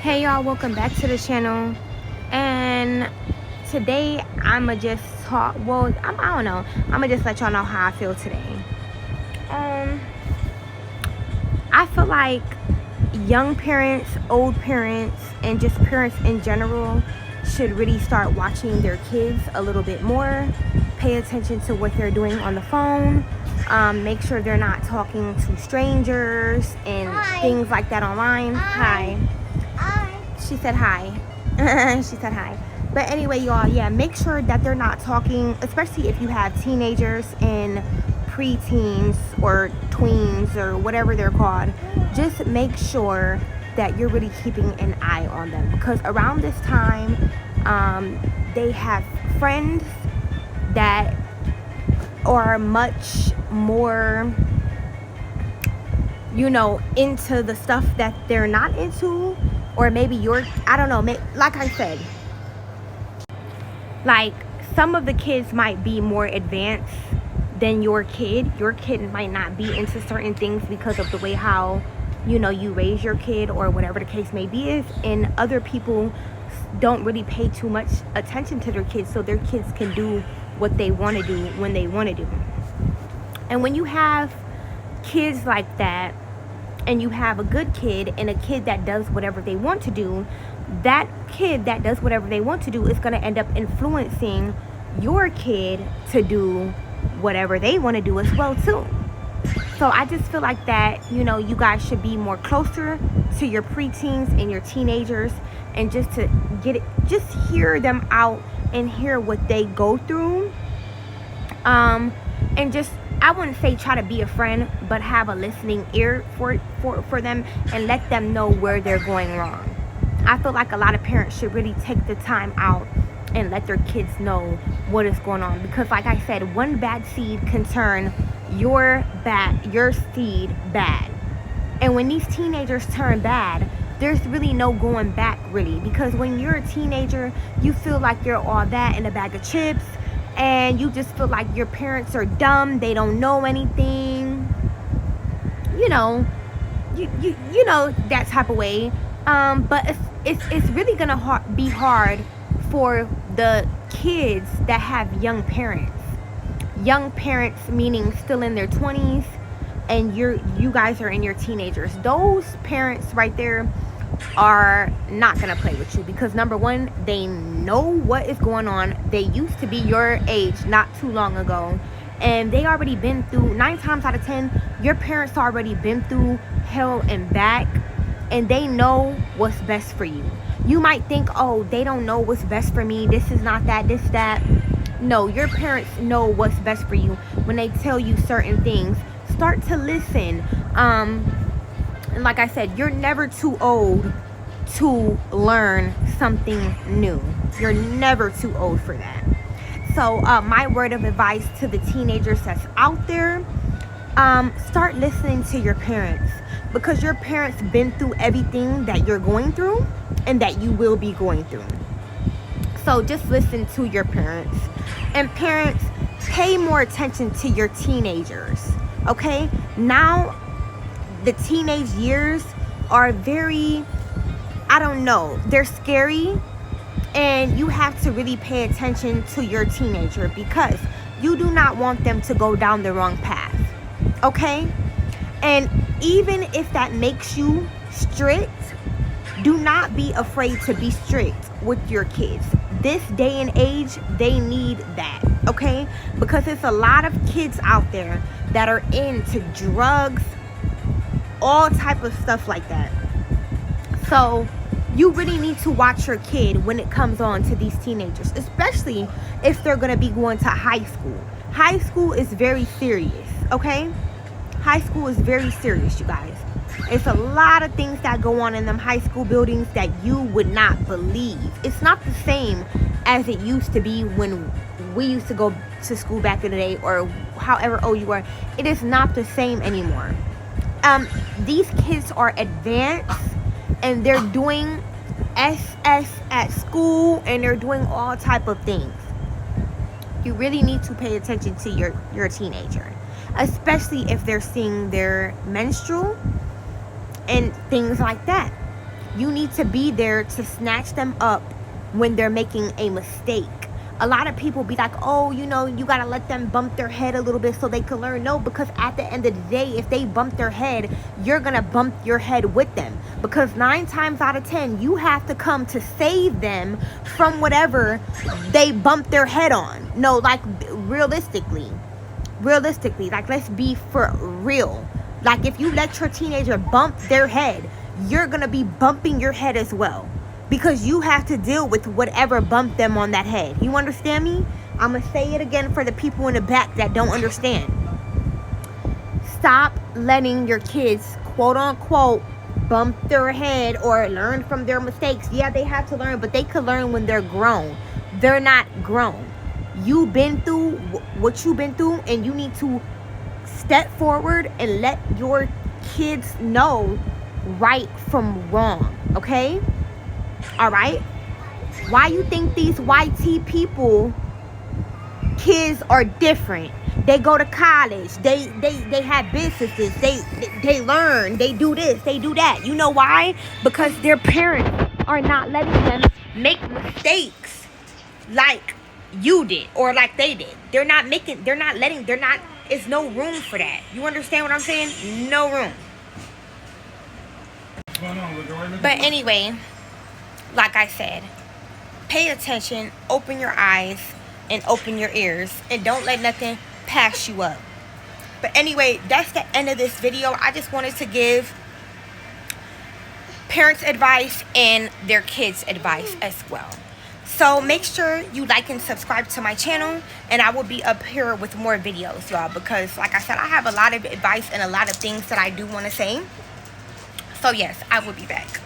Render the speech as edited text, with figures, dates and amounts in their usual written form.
Hey y'all, welcome back to the channel. And today I'ma just talk, well, I don't know, I'ma just let y'all know how I feel today. I feel like young parents, old parents, and just parents in general should really start watching their kids a little bit more. Pay attention to what they're doing on the phone. Make sure they're not talking to strangers and things like that online. Hi. She said hi. She said hi. But anyway, y'all, yeah, make sure that they're not talking, especially if you have teenagers and preteens or tweens or whatever they're called. Just make sure that you're really keeping an eye on them, because around this time they have friends that are much more, you know, into the stuff that they're not into. Or maybe I don't know, like I said, like some of the kids might be more advanced than your kid. Your kid might not be into certain things because of the way how, you know, you raise your kid or whatever the case may be is. And other people don't really pay too much attention to their kids, so their kids can do what they want to do when they want to do. And when you have kids like that, and you have a good kid and a kid that does whatever they want to do, that kid that does whatever they want to do is going to end up influencing your kid to do whatever they want to do as well too. So I just feel like that, you know, you guys should be more closer to your preteens and your teenagers, and just to just hear them out and hear what they go through. And just, I wouldn't say try to be a friend, but have a listening ear for them and let them know where they're going wrong. I feel like a lot of parents should really take the time out and let their kids know what is going on, because like I said, one bad seed can turn your seed bad. And when these teenagers turn bad, there's really no going back, really, because when you're a teenager, you feel like you're all that in a bag of chips, and you just feel like your parents are dumb, they don't know anything, you know, you know, that type of way. But it's really gonna be hard for the kids that have young parents meaning still in their 20s, and you guys are in your teenagers. Those parents right there are not gonna play with you, because number one, they know what is going on. They used to be your age not too long ago, and they already been through, 9 times out of 10, your parents already been through hell and back, and they know what's best for you. You might think, oh, they don't know what's best for me, this is not that, this that. No, your parents know what's best for you when they tell you certain things. Start to listen. And like I said, you're never too old to learn something new. You're never too old for that. So my word of advice to the teenagers that's out there, start listening to your parents, because your parents been through everything that you're going through and that you will be going through. So just listen to your parents. And parents, pay more attention to your teenagers, okay? Now the teenage years are very, I don't know, they're scary, and you have to really pay attention to your teenager, because you do not want them to go down the wrong path, okay? And even if that makes you strict, do not be afraid to be strict with your kids. This day and age, they need that, okay? Because there's a lot of kids out there that are into drugs, all type of stuff like that. So you really need to watch your kid when it comes on to these teenagers, especially if they're going to be going to high school. High school is very serious, okay? High school is very serious, you guys. It's a lot of things that go on in them high school buildings that you would not believe. It's not the same as it used to be when we used to go to school back in the day, or however old you are. It is not the same anymore. These kids are advanced, and they're doing SS at school, and they're doing all type of things. You really need to pay attention to your teenager, especially if they're seeing their menstrual and things like that. You need to be there to snatch them up when they're making a mistake. A lot of people be like, oh, you know, you gotta let them bump their head a little bit so they can learn. No, because at the end of the day, if they bump their head, you're gonna bump your head with them. Because 9 times out of 10, you have to come to save them from whatever they bump their head on. No, like realistically, like let's be for real. Like if you let your teenager bump their head, you're gonna be bumping your head as well. Because you have to deal with whatever bumped them on that head. You understand me? I'm going to say it again for the people in the back that don't understand. Stop letting your kids, quote unquote, bump their head or learn from their mistakes. Yeah, they have to learn, but they could learn when they're grown. They're not grown. You've been through what you've been through, and you need to step forward and let your kids know right from wrong. Okay? All right, why you think these YT people kids are different? They go to college, they have businesses, they learn, they do this, they do that. You know why? Because their parents are not letting them make mistakes like you did or like they did. It's no room for that. You understand what I'm saying? No room. But anyway, like I said, pay attention, open your eyes, and open your ears, and don't let nothing pass you up. But anyway, that's the end of this video. I just wanted to give parents advice and their kids advice as well. So make sure you like and subscribe to my channel, and I will be up here with more videos, y'all, because like I said, I have a lot of advice and a lot of things that I do want to say. So yes, I will be back.